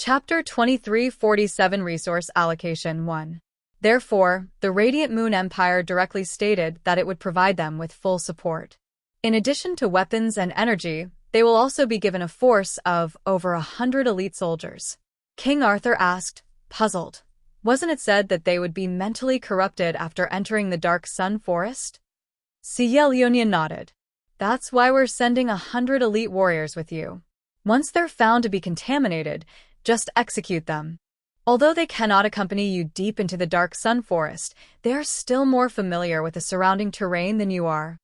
Chapter 2347 Resource Allocation 1. Therefore, the Radiant Moon Empire directly stated that it would provide them with full support. In addition to weapons and energy, they will also be given a force of over 100 elite soldiers. King Arthur asked, puzzled. Wasn't it said that they would be mentally corrupted after entering the Dark Sun Forest? Leonia nodded. That's why we're sending 100 elite warriors with you. Once they're found to be contaminated, just execute them. Although they cannot accompany you deep into the Dark Sun Forest, they are still more familiar with the surrounding terrain than you are.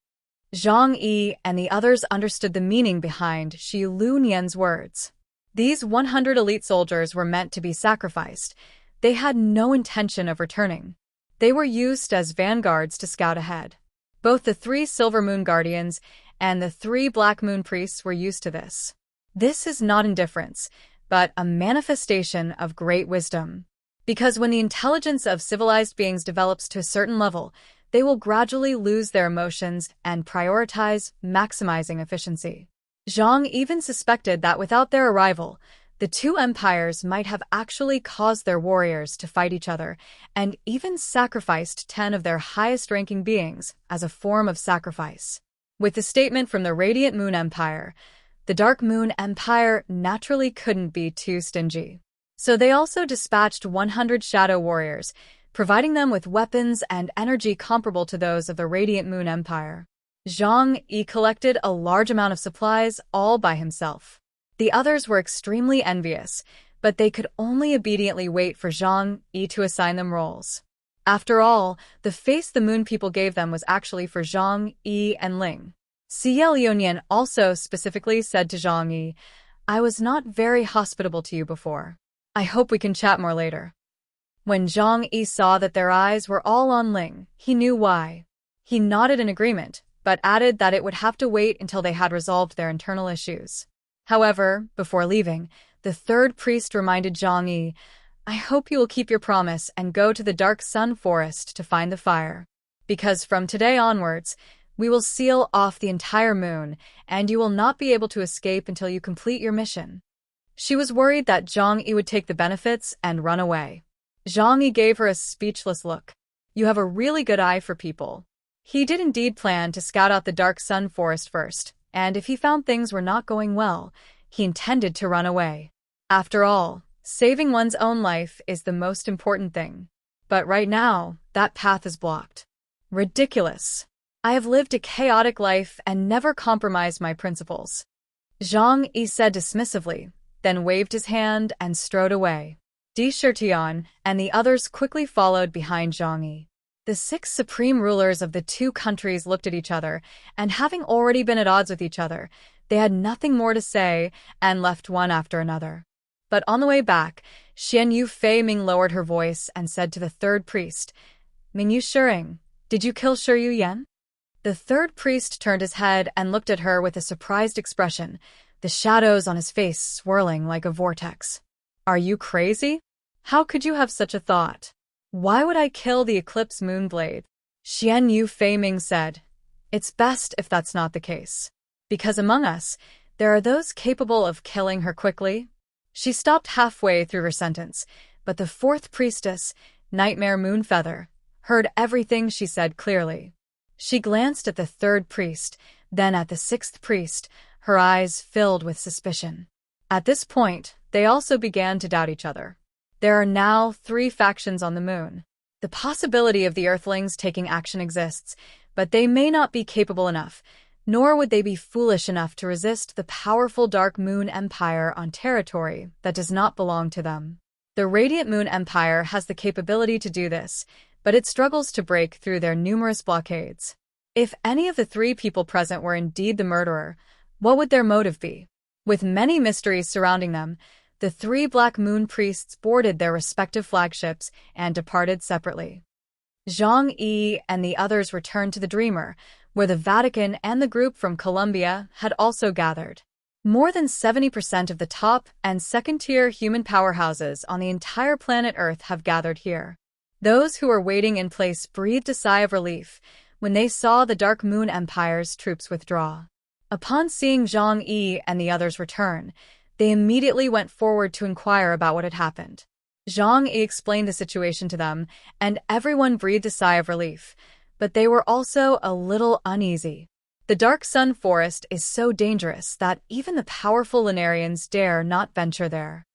Zhang Yi and the others understood the meaning behind Shi Lu Nian's words. These 100 elite soldiers were meant to be sacrificed. They had no intention of returning. They were used as vanguards to scout ahead. Both the 3 Silver Moon Guardians and the 3 Black Moon Priests were used to this. This is not indifference, but a manifestation of great wisdom. Because when the intelligence of civilized beings develops to a certain level, they will gradually lose their emotions and prioritize maximizing efficiency. Zhang even suspected that without their arrival, the 2 empires might have actually caused their warriors to fight each other and even sacrificed 10 of their highest-ranking beings as a form of sacrifice. With the statement from the Radiant Moon Empire, the Dark Moon Empire naturally couldn't be too stingy. So they also dispatched 100 shadow warriors, providing them with weapons and energy comparable to those of the Radiant Moon Empire. Zhang Yi collected a large amount of supplies all by himself. The others were extremely envious, but they could only obediently wait for Zhang Yi to assign them roles. After all, the face the Moon people gave them was actually for Zhang Yi and Ling. Lionian also specifically said to Zhang Yi, I was not very hospitable to you before. I hope we can chat more later. When Zhang Yi saw that their eyes were all on Ling, he knew why. He nodded in agreement, but added that it would have to wait until they had resolved their internal issues. However, before leaving, the 3rd priest reminded Zhang Yi, I hope you will keep your promise and go to the Dark Sun Forest to find the fire. Because from today onwards, we will seal off the entire moon, and you will not be able to escape until you complete your mission. She was worried that Zhang Yi would take the benefits and run away. Zhang Yi gave her a speechless look. You have a really good eye for people. He did indeed plan to scout out the Dark Sun Forest first, and if he found things were not going well, he intended to run away. After all, saving one's own life is the most important thing. But right now, that path is blocked. Ridiculous. I have lived a chaotic life and never compromised my principles. Zhang Yi said dismissively, then waved his hand and strode away. Di Shirtian and the others quickly followed behind Zhang Yi. The 6 supreme rulers of the 2 countries looked at each other, and having already been at odds with each other, they had nothing more to say and left one after another. But on the way back, Xian Yu Fei Ming lowered her voice and said to the 3rd priest, Ming Yu Shering, did you kill Shi Yu Yan? The 3rd priest turned his head and looked at her with a surprised expression, the shadows on his face swirling like a vortex. Are you crazy? How could you have such a thought? Why would I kill the Eclipse Moonblade? Xian Yu Fei Ming said, It's best if that's not the case. Because among us, there are those capable of killing her quickly. She stopped halfway through her sentence, but the 4th priestess, Nightmare Moonfeather, heard everything she said clearly. She glanced at the 3rd priest, then at the 6th priest, her eyes filled with suspicion. At this point, they also began to doubt each other. There are now 3 factions on the moon. The possibility of the Earthlings taking action exists, but they may not be capable enough, nor would they be foolish enough to resist the powerful Dark Moon Empire on territory that does not belong to them. The Radiant Moon Empire has the capability to do this, but it struggles to break through their numerous blockades. If any of the 3 people present were indeed the murderer, what would their motive be? With many mysteries surrounding them, the 3 Black Moon Priests boarded their respective flagships and departed separately. Zhang Yi and the others returned to the Dreamer, where the Vatican and the group from Colombia had also gathered. More than 70% of the top and second-tier human powerhouses on the entire planet Earth have gathered here. Those who were waiting in place breathed a sigh of relief when they saw the Dark Moon Empire's troops withdraw. Upon seeing Zhang Yi and the others return, They immediately went forward to inquire about what had happened. Zhang Yi explained the situation to them, and everyone breathed a sigh of relief, but they were also a little uneasy. The Dark Sun Forest is so dangerous that even the powerful Lunarians dare not venture there.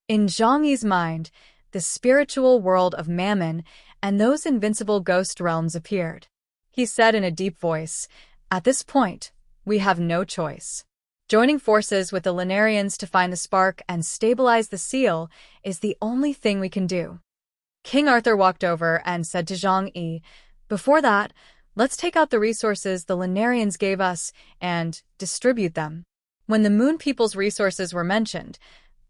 In Zhang Yi's mind, the spiritual world of Mammon and those invincible ghost realms appeared. He said in a deep voice, "At this point, we have no choice. Joining forces with the Lunarians to find the spark and stabilize the seal is the only thing we can do." King Arthur walked over and said to Zhang Yi, "Before that, let's take out the resources the Lunarians gave us and distribute them." When the Moon People's resources were mentioned,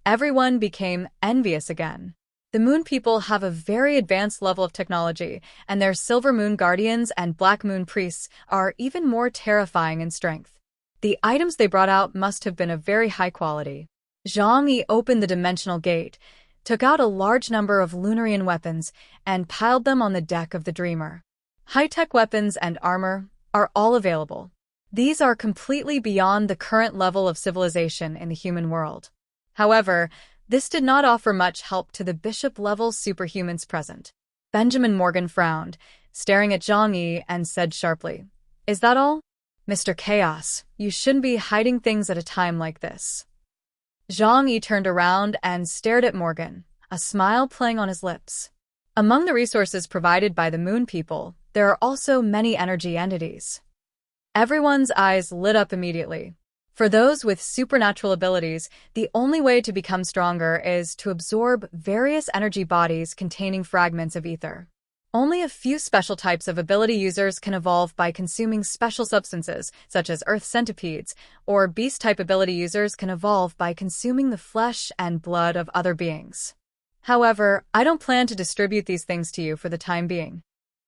everyone became envious again. The Moon People have a very advanced level of technology, and their Silver Moon Guardians and Black Moon Priests are even more terrifying in strength. The items they brought out must have been of very high quality. Zhang Yi opened the dimensional gate, took out a large number of Lunarian weapons, and piled them on the deck of the Dreamer. High-tech weapons and armor are all available. These are completely beyond the current level of civilization in the human world. However, this did not offer much help to the bishop-level superhumans present. Benjamin Morgan frowned, staring at Zhang Yi, and said sharply, "Is that all? Mr. Chaos, you shouldn't be hiding things at a time like this." Zhang Yi turned around and stared at Morgan, a smile playing on his lips. Among the resources provided by the Moon People, there are also many energy entities. Everyone's eyes lit up immediately. For those with supernatural abilities, the only way to become stronger is to absorb various energy bodies containing fragments of ether. Only a few special types of ability users can evolve by consuming special substances, such as earth centipedes, or beast-type ability users can evolve by consuming the flesh and blood of other beings. However, I don't plan to distribute these things to you for the time being,"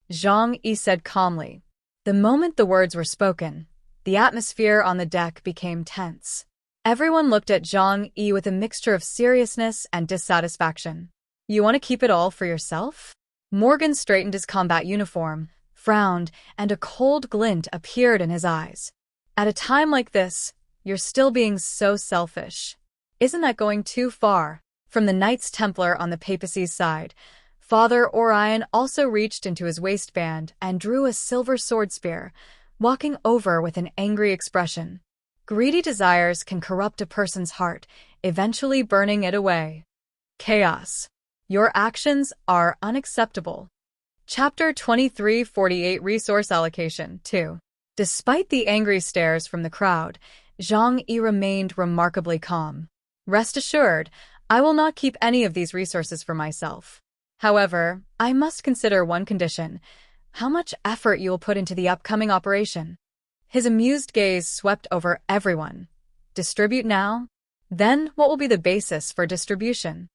Zhang Yi said calmly. The moment the words were spoken, the atmosphere on the deck became tense. Everyone looked at Zhang Yi with a mixture of seriousness and dissatisfaction. "You want to keep it all for yourself?" Morgan straightened his combat uniform, frowned, and a cold glint appeared in his eyes. "At a time like this, you're still being so selfish. Isn't that going too far?" From the Knights Templar on the papacy's side, Father Orion also reached into his waistband and drew a silver sword spear, walking over with an angry expression. Greedy desires can corrupt a person's heart, eventually burning it away. Chaos. Your actions are unacceptable. Chapter 2348 Resource Allocation 2. Despite the angry stares from the crowd, Zhang Yi remained remarkably calm. "Rest assured, I will not keep any of these resources for myself. However, I must consider one condition: how much effort you will put into the upcoming operation." His amused gaze swept over everyone. "Distribute now? Then what will be the basis for distribution?"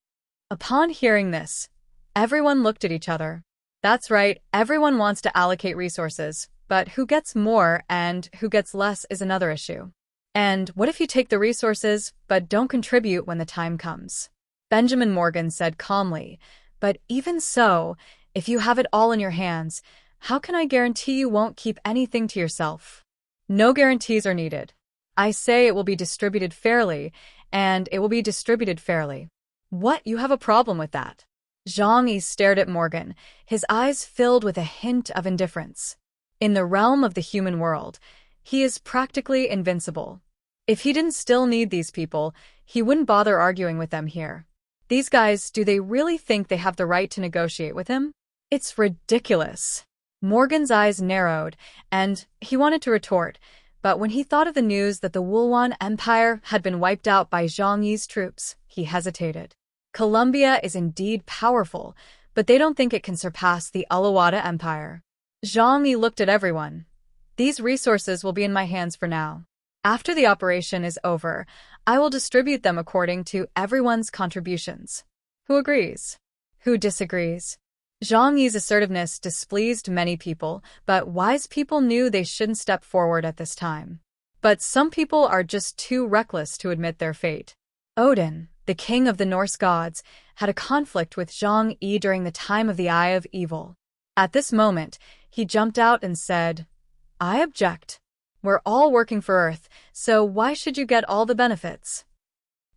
Upon hearing this, everyone looked at each other. That's right, everyone wants to allocate resources, but who gets more and who gets less is another issue. And what if you take the resources but don't contribute when the time comes? Benjamin Morgan said calmly, "But even so, if you have it all in your hands, how can I guarantee you won't keep anything to yourself?" "No guarantees are needed. I say it will be distributed fairly, and it will be distributed fairly." "What? You have a problem with that?" Zhang Yi stared at Morgan, his eyes filled with a hint of indifference. In the realm of the human world, he is practically invincible. If he didn't still need these people, he wouldn't bother arguing with them here. These guys, do they really think they have the right to negotiate with him? It's ridiculous. Morgan's eyes narrowed, and he wanted to retort, but when he thought of the news that the Wulwan Empire had been wiped out by Zhang Yi's troops, he hesitated. Colombia is indeed powerful, but they don't think it can surpass the Alawada Empire. Zhang Yi looked at everyone. "These resources will be in my hands for now. After the operation is over, I will distribute them according to everyone's contributions. Who agrees? Who disagrees?" Zhang Yi's assertiveness displeased many people, but wise people knew they shouldn't step forward at this time. But some people are just too reckless to admit their fate. Odin, the king of the Norse gods, had a conflict with Zhang Yi during the time of the Eye of Evil. At this moment, he jumped out and said, "I object. We're all working for Earth, so why should you get all the benefits?"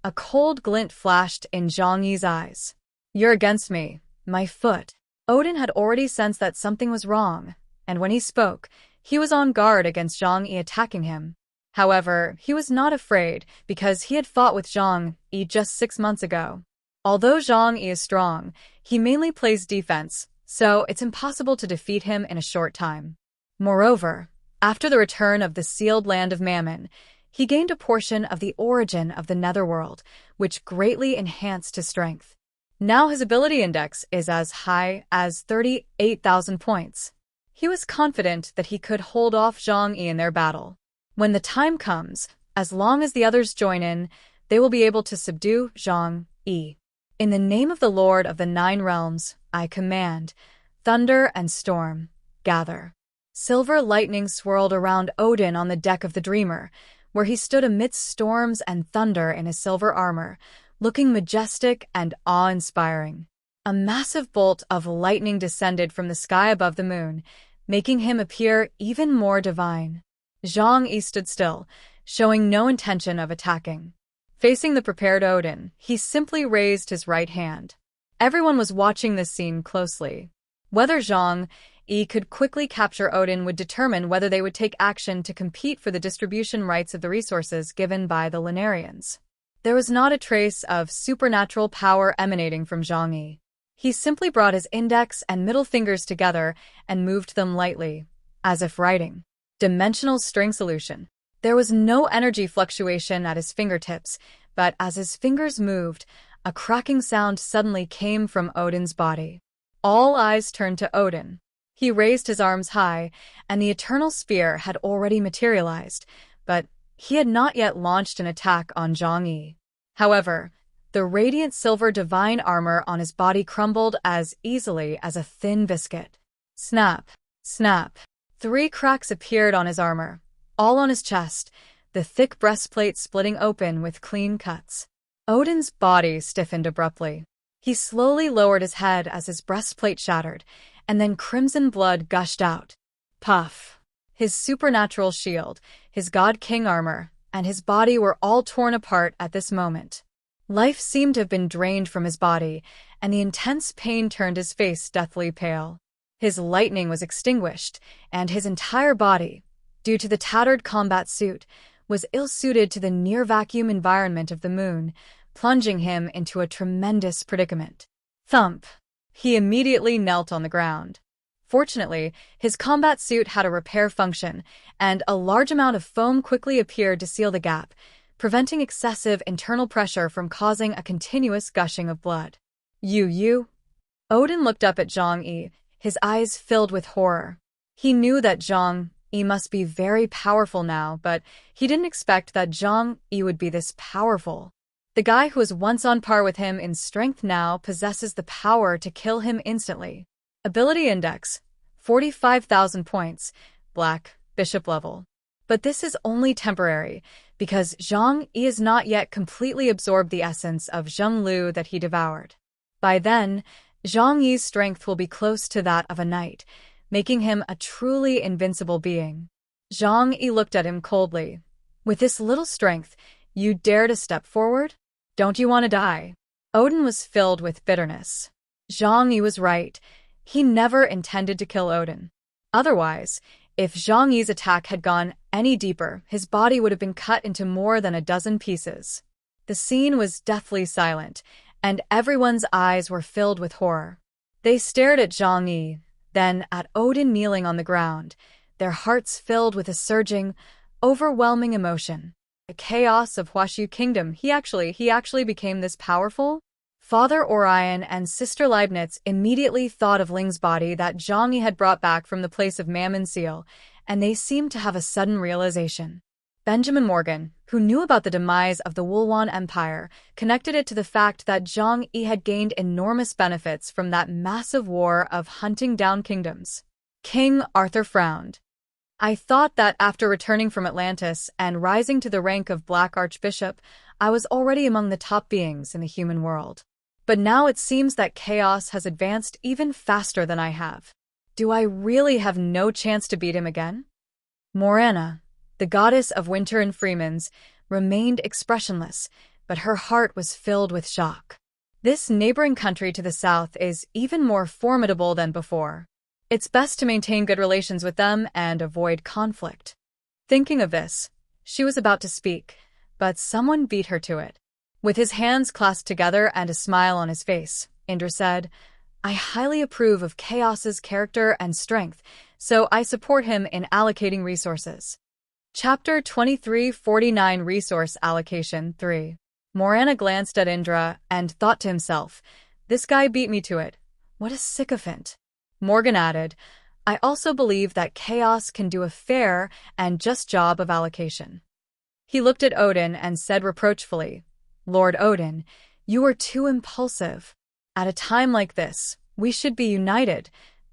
A cold glint flashed in Zhang Yi's eyes. "You're against me, my foot." Odin had already sensed that something was wrong, and when he spoke, he was on guard against Zhang Yi attacking him. However, he was not afraid because he had fought with Zhang Yi just 6 months ago. Although Zhang Yi is strong, he mainly plays defense, so it's impossible to defeat him in a short time. Moreover, after the return of the sealed land of Mammon, he gained a portion of the origin of the netherworld, which greatly enhanced his strength. Now his ability index is as high as 38,000 points. He was confident that he could hold off Zhang Yi in their battle. When the time comes, as long as the others join in, they will be able to subdue Zhang Yi. In the name of the Lord of the Nine Realms, I command, thunder and storm, gather. Silver lightning swirled around Odin on the deck of the Dreamer, where he stood amidst storms and thunder in his silver armor, looking majestic and awe-inspiring. A massive bolt of lightning descended from the sky above the moon, making him appear even more divine. Zhang Yi stood still, showing no intention of attacking. Facing the prepared Odin, he simply raised his right hand. Everyone was watching this scene closely. Whether Zhang Yi could quickly capture Odin would determine whether they would take action to compete for the distribution rights of the resources given by the Lunarians. There was not a trace of supernatural power emanating from Zhang Yi. He simply brought his index and middle fingers together and moved them lightly, as if writing. Dimensional string solution. There was no energy fluctuation at his fingertips, but as his fingers moved, a cracking sound suddenly came from Odin's body. All eyes turned to Odin. He raised his arms high, and the eternal spear had already materialized, but he had not yet launched an attack on Zhang Yi. However, the radiant silver divine armor on his body crumbled as easily as a thin biscuit. Snap! Snap! 3 cracks appeared on his armor, all on his chest, the thick breastplate splitting open with clean cuts. Odin's body stiffened abruptly. He slowly lowered his head as his breastplate shattered, and then crimson blood gushed out. Puff! His supernatural shield, his god-king armor, and his body were all torn apart at this moment. Life seemed to have been drained from his body, and the intense pain turned his face deathly pale. His lightning was extinguished, and his entire body, due to the tattered combat suit, was ill-suited to the near-vacuum environment of the moon, plunging him into a tremendous predicament. Thump! He immediately knelt on the ground. Fortunately, his combat suit had a repair function, and a large amount of foam quickly appeared to seal the gap, preventing excessive internal pressure from causing a continuous gushing of blood. You? Odin looked up at Zhang Yi, his eyes filled with horror. He knew that Zhang Yi must be very powerful now, but he didn't expect that Zhang Yi would be this powerful. The guy who was once on par with him in strength now possesses the power to kill him instantly. Ability Index, 45,000 points, Black, Bishop level. But this is only temporary, because Zhang Yi has not yet completely absorbed the essence of Zhonglu that he devoured. By then, Zhang Yi's strength will be close to that of a knight, making him a truly invincible being. Zhang Yi looked at him coldly. With this little strength, you dare to step forward? Don't you want to die? Odin was filled with bitterness. Zhang Yi was right. He never intended to kill Odin. Otherwise, if Zhang Yi's attack had gone any deeper, his body would have been cut into more than a dozen pieces. The scene was deathly silent, and everyone's eyes were filled with horror. They stared at Zhang Yi, then at Odin kneeling on the ground, their hearts filled with a surging, overwhelming emotion. The chaos of Huashu Kingdom, he actually became this powerful? Father Orion and Sister Leibniz immediately thought of Ling's body that Zhang Yi had brought back from the place of Mammon Seal, and they seemed to have a sudden realization. Benjamin Morgan, who knew about the demise of the Wulwan Empire, connected it to the fact that Zhang Yi had gained enormous benefits from that massive war of hunting down kingdoms. King Arthur frowned. I thought that after returning from Atlantis and rising to the rank of Black Archbishop, I was already among the top beings in the human world. But now it seems that chaos has advanced even faster than I have. Do I really have no chance to beat him again? Morana, the goddess of winter and Freeman's, remained expressionless, but her heart was filled with shock. This neighboring country to the south is even more formidable than before. It's best to maintain good relations with them and avoid conflict. Thinking of this, she was about to speak, but someone beat her to it. With his hands clasped together and a smile on his face, Indra said, "I highly approve of Chaos's character and strength, so I support him in allocating resources." Chapter 2349 Resource Allocation 3. Morana glanced at Indra and thought to himself, "This guy beat me to it. What a sycophant." Morgan added, "I also believe that Chaos can do a fair and just job of allocation." He looked at Odin and said reproachfully, "Lord Odin, you are too impulsive. At a time like this, we should be united,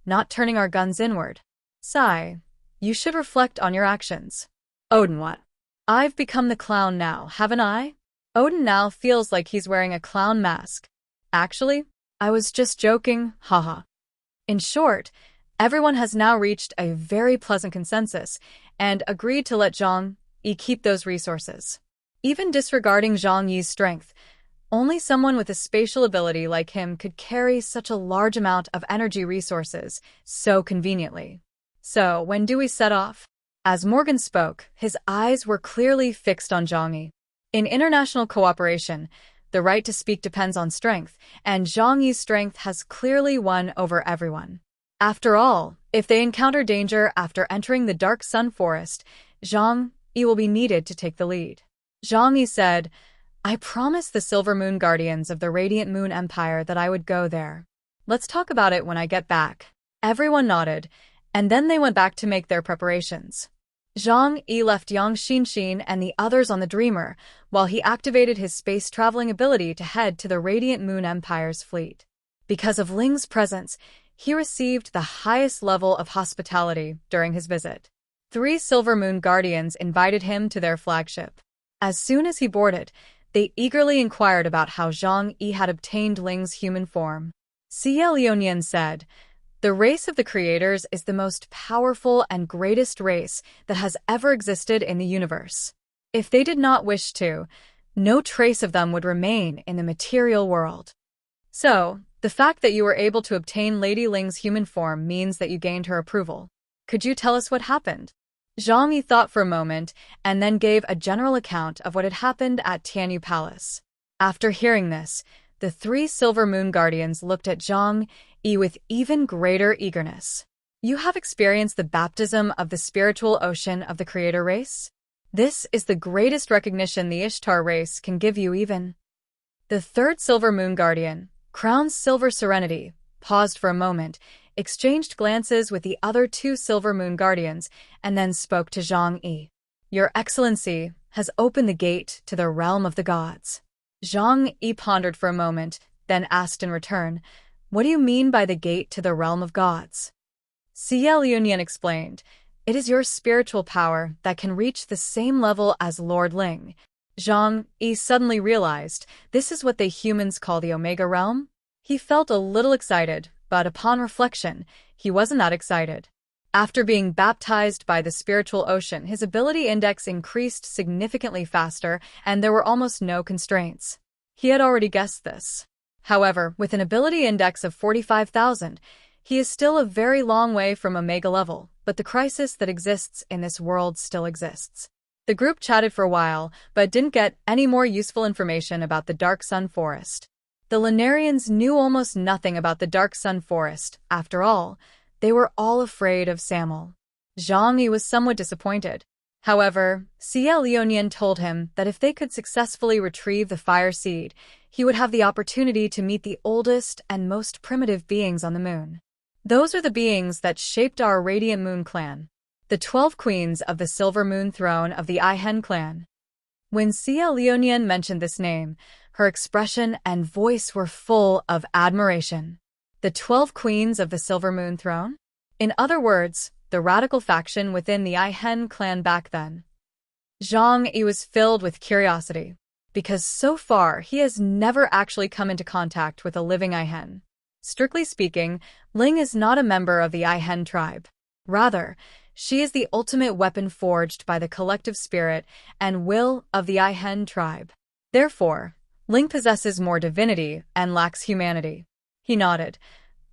not turning our guns inward. Sai, you should reflect on your actions." Odin, what? I've become the clown now, haven't I? Odin now feels like he's wearing a clown mask. Actually, I was just joking, haha. In short, everyone has now reached a very pleasant consensus and agreed to let Zhang Yi keep those resources. Even disregarding Zhang Yi's strength, only someone with a spatial ability like him could carry such a large amount of energy resources so conveniently. So, when do we set off? As Morgan spoke, his eyes were clearly fixed on Zhang Yi. In international cooperation, the right to speak depends on strength, and Zhang Yi's strength has clearly won over everyone. After all, if they encounter danger after entering the Dark Sun Forest, Zhang Yi will be needed to take the lead. Zhang Yi said, "I promised the Silver Moon Guardians of the Radiant Moon Empire that I would go there. Let's talk about it when I get back." Everyone nodded, and then they went back to make their preparations. Zhang Yi left Yang Xinxin and the others on the Dreamer, while he activated his space-traveling ability to head to the Radiant Moon Empire's fleet. Because of Ling's presence, he received the highest level of hospitality during his visit. 3 Silver Moon Guardians invited him to their flagship. As soon as he boarded, they eagerly inquired about how Zhang Yi had obtained Ling's human form. Xie Lionian said, "The race of the creators is the most powerful and greatest race that has ever existed in the universe. If they did not wish to, no trace of them would remain in the material world. So, the fact that you were able to obtain Lady Ling's human form means that you gained her approval. Could you tell us what happened?" Zhang Yi thought for a moment and then gave a general account of what had happened at Tianyu Palace. After hearing this, the 3 Silver Moon Guardians looked at Zhang Yi with even greater eagerness. "You have experienced the baptism of the spiritual ocean of the creator race? This is the greatest recognition the Ishtar race can give you even." The 3rd Silver Moon Guardian, Crown's Silver Serenity, paused for a moment, exchanged glances with the other 2 Silver Moon Guardians, and then spoke to Zhang Yi. "Your Excellency has opened the gate to the realm of the gods." Zhang Yi pondered for a moment, then asked in return, "What do you mean by the gate to the realm of gods?" Xie Liunian explained, "It is your spiritual power that can reach the same level as Lord Ling." Zhang Yi suddenly realized this is what the humans call the Omega realm. He felt a little excited, but upon reflection, he wasn't that excited. After being baptized by the spiritual ocean, his ability index increased significantly faster, and there were almost no constraints. He had already guessed this. However, with an ability index of 45,000, he is still a very long way from Omega level, but the crisis that exists in this world still exists. The group chatted for a while, but didn't get any more useful information about the Dark Sun Forest. The Lunarians knew almost nothing about the Dark Sun Forest. After all, they were all afraid of Samuel. Zhang Yi was somewhat disappointed. However, Xie Lionian told him that if they could successfully retrieve the Fire Seed, he would have the opportunity to meet the oldest and most primitive beings on the moon. Those are the beings that shaped our Radiant Moon clan, the 12 queens of the Silver Moon throne of the Aihen clan. When Xie Lionian mentioned this name, her expression and voice were full of admiration. The 12 queens of the Silver Moon throne? In other words, the radical faction within the Aihen clan back then. Zhang Yi was filled with curiosity, because so far he has never actually come into contact with a living Aihen. Strictly speaking, Ling is not a member of the Aihen tribe. Rather, she is the ultimate weapon forged by the collective spirit and will of the Aihen tribe. Therefore, Ling possesses more divinity and lacks humanity. He nodded.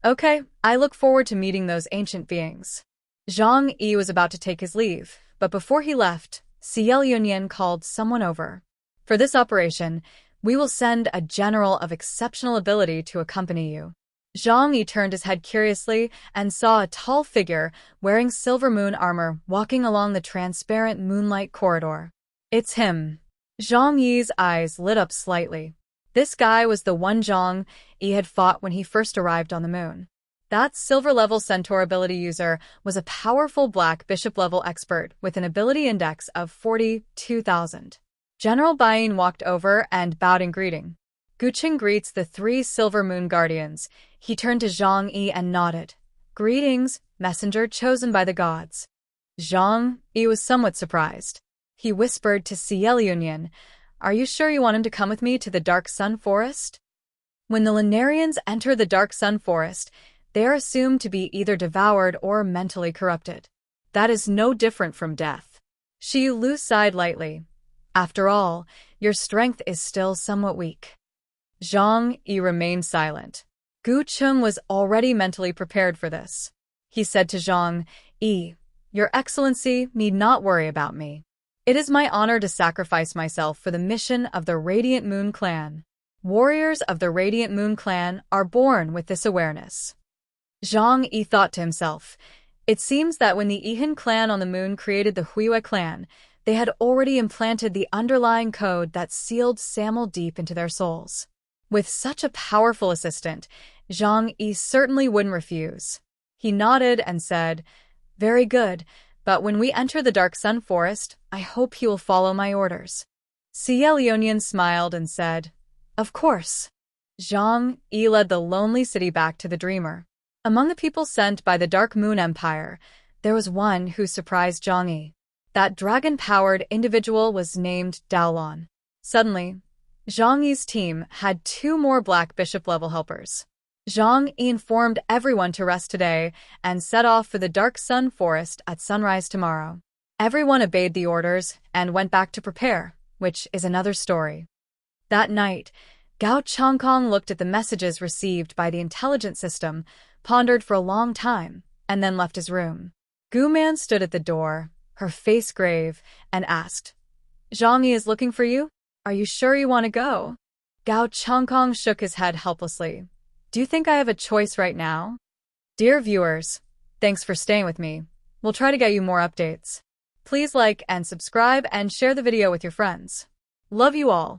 Okay, I look forward to meeting those ancient beings. Zhang Yi was about to take his leave, but before he left, Ciel Yunyan called someone over. For this operation, we will send a general of exceptional ability to accompany you. Zhang Yi turned his head curiously and saw a tall figure wearing silver moon armor walking along the transparent moonlight corridor. It's him. Zhang Yi's eyes lit up slightly. This guy was the one Zhang Yi had fought when he first arrived on the moon. That silver-level centaur ability user was a powerful black bishop-level expert with an ability index of 42,000. General Bain walked over and bowed in greeting. Guqing greets the 3 Silver Moon Guardians. He turned to Zhang Yi and nodded. Greetings, messenger chosen by the gods. Zhang Yi was somewhat surprised. He whispered to Ciel Yunyan, Are you sure you want him to come with me to the Dark Sun Forest? When the Lunarians enter the Dark Sun Forest, they are assumed to be either devoured or mentally corrupted. That is no different from death. Shi Lu sighed lightly. After all, your strength is still somewhat weak. Zhang Yi remained silent. Gu Cheng was already mentally prepared for this. He said to Zhang Yi, Your Excellency need not worry about me. It is my honor to sacrifice myself for the mission of the Radiant Moon Clan. Warriors of the Radiant Moon Clan are born with this awareness. Zhang Yi thought to himself, It seems that when the Yihan clan on the moon created the Huiyue clan, they had already implanted the underlying code that sealed Samel deep into their souls. With such a powerful assistant, Zhang Yi certainly wouldn't refuse. He nodded and said, Very good, but when we enter the Dark Sun Forest, I hope he will follow my orders. Ciel Yunyan smiled and said, Of course. Zhang Yi led the lonely city back to the Dreamer. Among the people sent by the Dark Moon Empire, there was one who surprised Zhang Yi. That dragon-powered individual was named Daolon. Suddenly, Zhang Yi's team had 2 more Black Bishop-level helpers. Zhang Yi informed everyone to rest today and set off for the Dark Sun Forest at sunrise tomorrow. Everyone obeyed the orders and went back to prepare, which is another story. That night, Gao Changkong looked at the messages received by the intelligence system, pondered for a long time, and then left his room. Gu Man stood at the door, her face grave, and asked, Zhang Yi is looking for you? Are you sure you want to go? Gao Changkong shook his head helplessly. Do you think I have a choice right now? Dear viewers, thanks for staying with me. We'll try to get you more updates. Please like and subscribe and share the video with your friends. Love you all.